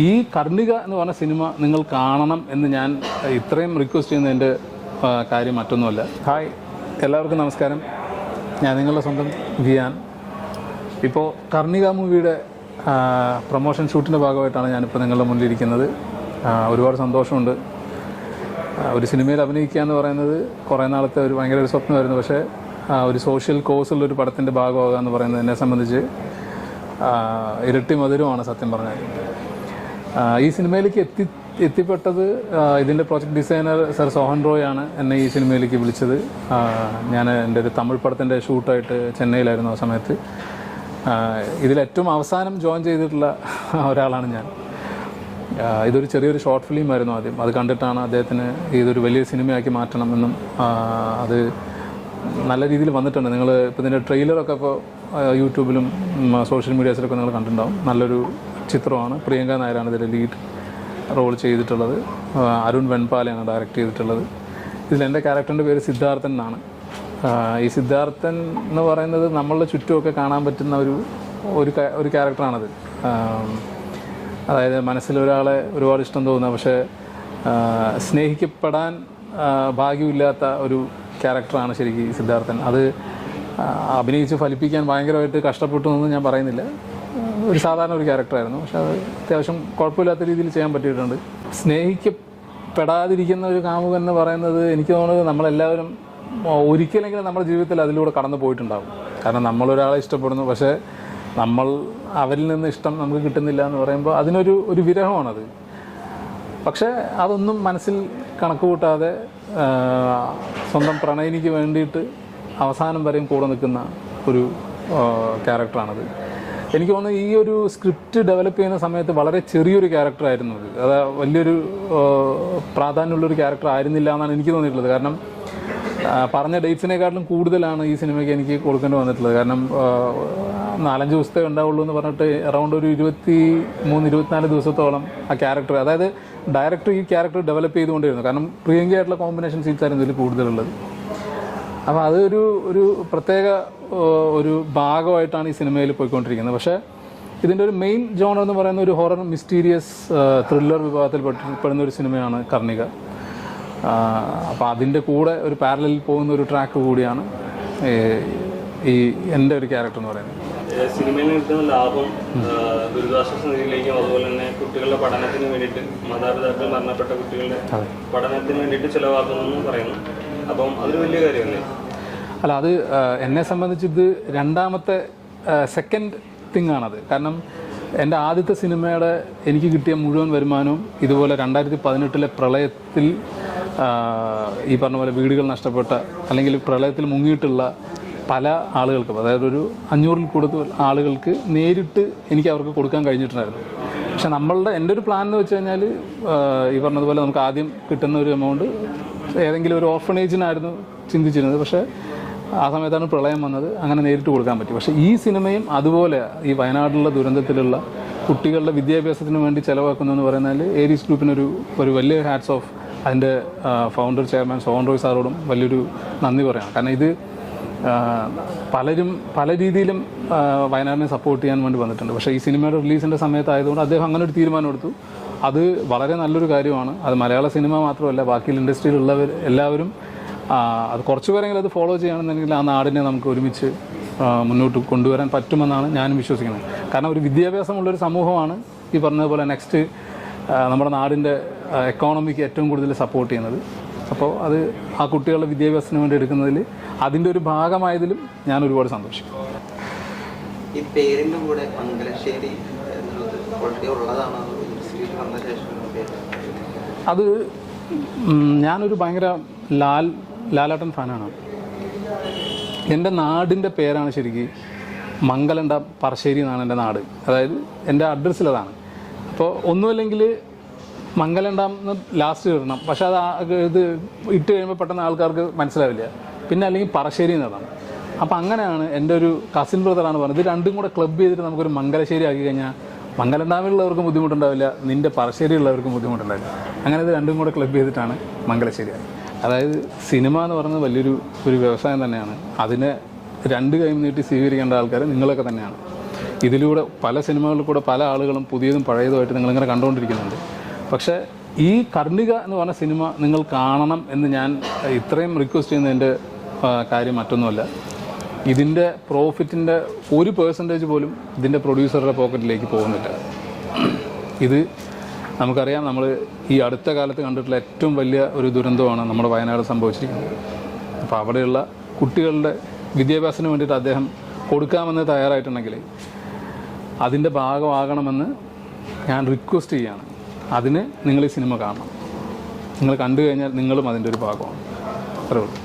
ഈ കർണിക എന്ന് പറഞ്ഞ സിനിമ നിങ്ങൾ കാണണം എന്ന് ഞാൻ ഇത്രയും റിക്വസ്റ്റ് ചെയ്യുന്നതിൻ്റെ കാര്യം മറ്റൊന്നുമല്ല. ഹായ്, എല്ലാവർക്കും നമസ്കാരം. ഞാൻ നിങ്ങളുടെ സ്വന്തം വിയാൻ. ഇപ്പോൾ കർണിക മൂവിയുടെ പ്രൊമോഷൻ ഷൂട്ടിൻ്റെ ഭാഗമായിട്ടാണ് ഞാനിപ്പോൾ നിങ്ങളുടെ മുന്നിലിരിക്കുന്നത്. ഒരുപാട് സന്തോഷമുണ്ട്. ഒരു സിനിമയിൽ അഭിനയിക്കുക എന്ന് പറയുന്നത് കുറേ നാളത്തെ ഒരു ഭയങ്കര ഒരു സ്വപ്നമായിരുന്നു. പക്ഷേ ഒരു സോഷ്യൽ കോസുള്ളൊരു പടത്തിൻ്റെ ഭാഗമാകുക എന്ന് പറയുന്നത് എന്നെ സംബന്ധിച്ച് ഇരട്ടി മധുരമാണ് സത്യം പറഞ്ഞാൽ. ഈ സിനിമയിലേക്ക് എത്തിപ്പെട്ടത് ഇതിൻ്റെ project designer sir Sohan Roy ആണ് എന്നെ ഈ സിനിമയിലേക്ക് വിളിച്ചത്. ഞാൻ എൻ്റെ ഒരു തമിഴ് പടത്തിൻ്റെ ഷൂട്ടായിട്ട് ചെന്നൈയിലായിരുന്നു ആ സമയത്ത്. ഇതിലേറ്റവും അവസാനം ജോയിൻ ചെയ്തിട്ടുള്ള ഒരാളാണ് ഞാൻ. ഇതൊരു ചെറിയൊരു ഷോർട്ട് ഫിലിമായിരുന്നു ആദ്യം. അത് കണ്ടിട്ടാണ് അദ്ദേഹത്തിന് ഇതൊരു വലിയ സിനിമയാക്കി മാറ്റണമെന്നും അത് നല്ല രീതിയിൽ വന്നിട്ടുണ്ട്. നിങ്ങൾ ഇപ്പോൾ ഇതിൻ്റെ ട്രെയിലറൊക്കെ ഇപ്പോൾ യൂട്യൂബിലും സോഷ്യൽ മീഡിയാസിലൊക്കെ നിങ്ങൾ കണ്ടിട്ടുണ്ടാവും. നല്ലൊരു ചിത്രമാണ്. പ്രിയങ്ക നായരാണ് ഇതിൽ ലീഡ് റോൾ ചെയ്തിട്ടുള്ളത്. അരുൺ വെൺപാലയാണ് ഡയറക്റ്റ് ചെയ്തിട്ടുള്ളത്. ഇതിലെൻ്റെ ക്യാരക്ടറിൻ്റെ പേര് സിദ്ധാർത്ഥൻ എന്നാണ്. ഈ സിദ്ധാർത്ഥൻ എന്ന് പറയുന്നത് നമ്മളുടെ ചുറ്റുമൊക്കെ കാണാൻ പറ്റുന്ന ഒരു ക്യാരക്ടറാണത്. അതായത് മനസ്സിലൊരാളെ ഒരുപാട് ഇഷ്ടം തോന്നുക, പക്ഷേ സ്നേഹിക്കപ്പെടാൻ ഭാഗ്യമില്ലാത്ത ഒരു ക്യാരക്ടറാണ് ശരിക്കും ഈ സിദ്ധാർത്ഥൻ. അത് അഭിനയിച്ച് ഫലിപ്പിക്കാൻ ഭയങ്കരമായിട്ട് കഷ്ടപ്പെട്ടു എന്നൊന്നും ഞാൻ പറയുന്നില്ല. ഒരു സാധാരണ ഒരു ക്യാരക്ടറായിരുന്നു, പക്ഷെ അത് അത്യാവശ്യം കുഴപ്പമില്ലാത്ത രീതിയിൽ ചെയ്യാൻ പറ്റിയിട്ടുണ്ട്. സ്നേഹിക്കപ്പെടാതിരിക്കുന്ന ഒരു കാമുകൻ എന്ന് പറയുന്നത് എനിക്ക് തോന്നുന്നത് നമ്മളെല്ലാവരും ഒരിക്കലെങ്കിലും നമ്മുടെ ജീവിതത്തിൽ അതിലൂടെ കടന്നു പോയിട്ടുണ്ടാകും. കാരണം നമ്മളൊരാളെ ഇഷ്ടപ്പെടുന്നു, പക്ഷേ നമ്മൾ അവരിൽ നിന്ന് ഇഷ്ടം നമുക്ക് കിട്ടുന്നില്ല എന്ന് പറയുമ്പോൾ അതിനൊരു വിരഹമാണത്. പക്ഷേ അതൊന്നും മനസ്സിൽ കണക്ക് കൂട്ടാതെ സ്വന്തം പ്രണയിനിക്ക് വേണ്ടിയിട്ട് അവസാനം വരെയും കൂടെ നിൽക്കുന്ന ഒരു ക്യാരക്ടറാണത്. എനിക്ക് തോന്നുന്നു ഈ ഒരു സ്ക്രിപ്റ്റ് ഡെവലപ്പ് ചെയ്യുന്ന സമയത്ത് വളരെ ചെറിയൊരു ക്യാരക്ടറായിരുന്നു അത്. അത് വലിയൊരു പ്രാധാന്യമുള്ളൊരു ക്യാരക്ടർ ആയിരുന്നില്ല എന്നാണ് എനിക്ക് തോന്നിയിട്ടുള്ളത്. കാരണം പറഞ്ഞ ഡേറ്റ്സിനെക്കാട്ടിലും കൂടുതലാണ് ഈ സിനിമയ്ക്ക് എനിക്ക് കൊടുക്കേണ്ടി വന്നിട്ടുള്ളത്. കാരണം 4-5 ദിവസത്തെ ഉണ്ടാവുള്ളൂ എന്ന് പറഞ്ഞിട്ട് അറൗണ്ട് ഒരു 23-24 ദിവസത്തോളം ആ ക്യാരക്ടർ, അതായത് ഡയറക്ടർ ഈ ക്യാരക്ടർ ഡെവലപ്പ് ചെയ്തുകൊണ്ടിരുന്നു. കാരണം പ്രിയങ്കയായിട്ടുള്ള കോമ്പിനേഷൻ സീൻസായിരുന്നു ഇതിൽ കൂടുതലുള്ളത്. അപ്പോൾ ഒരു പ്രത്യേക ഒരു ഭാഗമായിട്ടാണ് ഈ സിനിമയിൽ പോയിക്കൊണ്ടിരിക്കുന്നത്. പക്ഷേ ഇതിൻ്റെ ഒരു മെയിൻ ജോണർ എന്ന് പറയുന്ന ഒരു ഹൊറർ മിസ്റ്റീരിയസ് ത്രില്ലർ വിഭാഗത്തിൽ പെടുന്ന ഒരു സിനിമയാണ് കർണിക. അപ്പോൾ അതിൻ്റെ കൂടെ ഒരു പാരലലിൽ പോകുന്ന ഒരു ട്രാക്ക് കൂടിയാണ് ഈ എൻ്റെ ഒരു ക്യാരക്ടർ എന്ന് പറയുന്നത്. സിനിമയിൽ കിട്ടുന്ന ലാഭം ദുരിതാശ്വാസ നിധിയിലേക്കും അതുപോലെ തന്നെ കുട്ടികളുടെ പഠനത്തിന് വേണ്ടിയിട്ട്, മാതാപിതാക്കൾ മരണപ്പെട്ട കുട്ടികളുടെ പഠനത്തിന് വേണ്ടിയിട്ട് ചിലവാക്കുന്നു പറയുന്നു. അപ്പം അതൊരു വലിയ കാര്യമല്ലേ? അല്ല, അത് എന്നെ സംബന്ധിച്ച് ഇത് രണ്ടാമത്തെ സെക്കൻഡ് തിങ് ആണത്. കാരണം എൻ്റെ ആദ്യത്തെ സിനിമയുടെ എനിക്ക് കിട്ടിയ മുഴുവൻ വരുമാനവും ഇതുപോലെ 2018 പ്രളയത്തിൽ ഈ പറഞ്ഞ പോലെ വീടുകൾ നഷ്ടപ്പെട്ട അല്ലെങ്കിൽ പ്രളയത്തിൽ മുങ്ങിയിട്ടുള്ള പല ആളുകൾക്കും, അതായത് ഒരു 500-ൽ കൂടുതൽ ആളുകൾക്ക് നേരിട്ട് എനിക്ക് അവർക്ക് കൊടുക്കാൻ കഴിഞ്ഞിട്ടുണ്ടായിരുന്നു. പക്ഷെ എൻ്റെ ഒരു പ്ലാൻ എന്ന് വെച്ച് കഴിഞ്ഞാൽ ഈ പറഞ്ഞതുപോലെ നമുക്ക് ആദ്യം കിട്ടുന്ന ഒരു എമൗണ്ട് ഏതെങ്കിലും ഒരു ഓർഫനേജിനായിരുന്നു ചിന്തിച്ചിരുന്നത്. പക്ഷേ ആ സമയത്താണ് പ്രളയം വന്നത്, അങ്ങനെ നേരിട്ട് കൊടുക്കാൻ പറ്റി. പക്ഷേ ഈ സിനിമയും അതുപോലെ ഈ വയനാട്ടിലുള്ള ദുരന്തത്തിലുള്ള കുട്ടികളുടെ വിദ്യാഭ്യാസത്തിന് വേണ്ടി ചിലവാക്കുന്നു എന്ന് പറയുന്നതിൽ ഏരീസ് ഗ്രൂപ്പിനൊരു വലിയ ഹാറ്റ്സ് ഓഫ്. അതിൻ്റെ ഫൗണ്ടർ ചെയർമാൻ സോഹൻ റോയ് സാറോടും വലിയൊരു നന്ദി പറയാം. കാരണം ഇത് പലരും പല രീതിയിലും വയനാടിനെ സപ്പോർട്ട് ചെയ്യാൻ വേണ്ടി വന്നിട്ടുണ്ട്. പക്ഷേ ഈ സിനിമയുടെ റിലീസിൻ്റെ സമയത്തായതുകൊണ്ട് അദ്ദേഹം അങ്ങനെ ഒരു തീരുമാനം എടുത്തു. അത് വളരെ നല്ലൊരു കാര്യമാണ്. അത് മലയാള സിനിമ മാത്രമല്ല, ബാക്കിയുള്ള ഇൻഡസ്ട്രിയിലുള്ളവർ എല്ലാവരും അത് കുറച്ച് പേരെങ്കിലും അത് ഫോളോ ചെയ്യുകയാണെന്നുണ്ടെങ്കിൽ ആ നാടിനെ നമുക്ക് ഒരുമിച്ച് മുന്നോട്ട് കൊണ്ടുവരാൻ പറ്റുമെന്നാണ് ഞാനും വിശ്വസിക്കുന്നത്. കാരണം ഒരു വിദ്യാഭ്യാസമുള്ളൊരു സമൂഹമാണ് ഈ പറഞ്ഞതുപോലെ നെക്സ്റ്റ് നമ്മുടെ നാടിൻ്റെ എക്കോണമിക്ക് ഏറ്റവും കൂടുതൽ സപ്പോർട്ട് ചെയ്യുന്നത്. അപ്പോൾ അത് ആ കുട്ടികളുടെ വിദ്യാഭ്യാസത്തിന് വേണ്ടി എടുക്കുന്നതിൽ അതിൻ്റെ ഒരു ഭാഗമായതിലും ഞാൻ ഒരുപാട് സന്തോഷിക്കും. ഈ പേരിൻ്റെ കൂടെ മംഗലശ്ശേരി അത് ഞാനൊരു ഭയങ്കര ലാലേട്ടൻ ഫാനാണ്. എൻ്റെ നാടിൻ്റെ പേരാണ് ശരിക്കും മംഗലണ്ട പറശ്ശേരി എന്നാണ് എൻ്റെ നാട്. അതായത് എൻ്റെ അഡ്രസ്സിലതാണ്. അപ്പോൾ ഒന്നുമില്ലെങ്കിൽ മംഗലണ്ടാം എന്ന് ലാസ്റ്റ് ഇടണം. പക്ഷെ ഇത് ഇട്ട് കഴിയുമ്പോൾ പെട്ടെന്ന് ആൾക്കാർക്ക് മനസ്സിലാവില്ല. പിന്നെ അല്ലെങ്കിൽ പറശ്ശേരി എന്നതാണ്. അപ്പോൾ അങ്ങനെയാണ് എൻ്റെ ഒരു കസിൻ ബ്രദറാണ് പറഞ്ഞത്, ഇത് രണ്ടും കൂടെ ക്ലബ് ചെയ്തിട്ട് നമുക്കൊരു മംഗലശ്ശേരി ആക്കി കഴിഞ്ഞാൽ മംഗലണ്ടാമിലുള്ളവർക്കും ബുദ്ധിമുട്ടുണ്ടാവില്ല, നിൻ്റെ പറശ്ശേരിയുള്ളവർക്കും ബുദ്ധിമുട്ടുണ്ടാവില്ല. അങ്ങനെ ഇത് രണ്ടും കൂടെ ക്ലബ് ചെയ്തിട്ടാണ് മംഗലശ്ശേരി. അതായത് സിനിമ എന്ന് പറയുന്നത് വലിയൊരു വ്യവസായം തന്നെയാണ്. അതിനെ 2 കൈ നീട്ടി സ്വീകരിക്കേണ്ട ആൾക്കാർ നിങ്ങളൊക്കെ തന്നെയാണ്. ഇതിലൂടെ പല സിനിമകളിൽ കൂടെ പല ആളുകളും പുതിയതും പഴയതുമായിട്ട് നിങ്ങളിങ്ങനെ കണ്ടുകൊണ്ടിരിക്കുന്നുണ്ട്. പക്ഷേ ഈ കർണിക എന്ന് പറഞ്ഞ സിനിമ നിങ്ങൾ കാണണം എന്ന് ഞാൻ ഇത്രയും റിക്വസ്റ്റ് ചെയ്യുന്നതിൻ്റെ കാര്യം മറ്റൊന്നുമല്ല. ഇതിൻ്റെ പ്രോഫിറ്റിൻ്റെ 1% പോലും ഇതിൻ്റെ പ്രൊഡ്യൂസറുടെ പോക്കറ്റിലേക്ക് പോകുന്നില്ല. ഇത് നമുക്കറിയാം, നമ്മൾ ഈ അടുത്ത കാലത്ത് കണ്ടിട്ടുള്ള ഏറ്റവും വലിയ ഒരു ദുരന്തമാണ് നമ്മുടെ വയനാട് സംഭവിച്ചിരിക്കുന്നത്. അപ്പോൾ അവിടെയുള്ള കുട്ടികളുടെ വിദ്യാഭ്യാസത്തിന് വേണ്ടിയിട്ട് അദ്ദേഹം കൊടുക്കാമെന്ന് തയ്യാറായിട്ടുണ്ടെങ്കിൽ അതിൻ്റെ ഭാഗമാകണമെന്ന് ഞാൻ റിക്വസ്റ്റ് ചെയ്യുകയാണ്. അതിന് നിങ്ങൾ ഈ സിനിമ കാണണം. നിങ്ങൾ കണ്ടു കഴിഞ്ഞാൽ നിങ്ങളും അതിൻ്റെ ഒരു ഭാഗമാണ്. അത്രേ ഉള്ളൂ.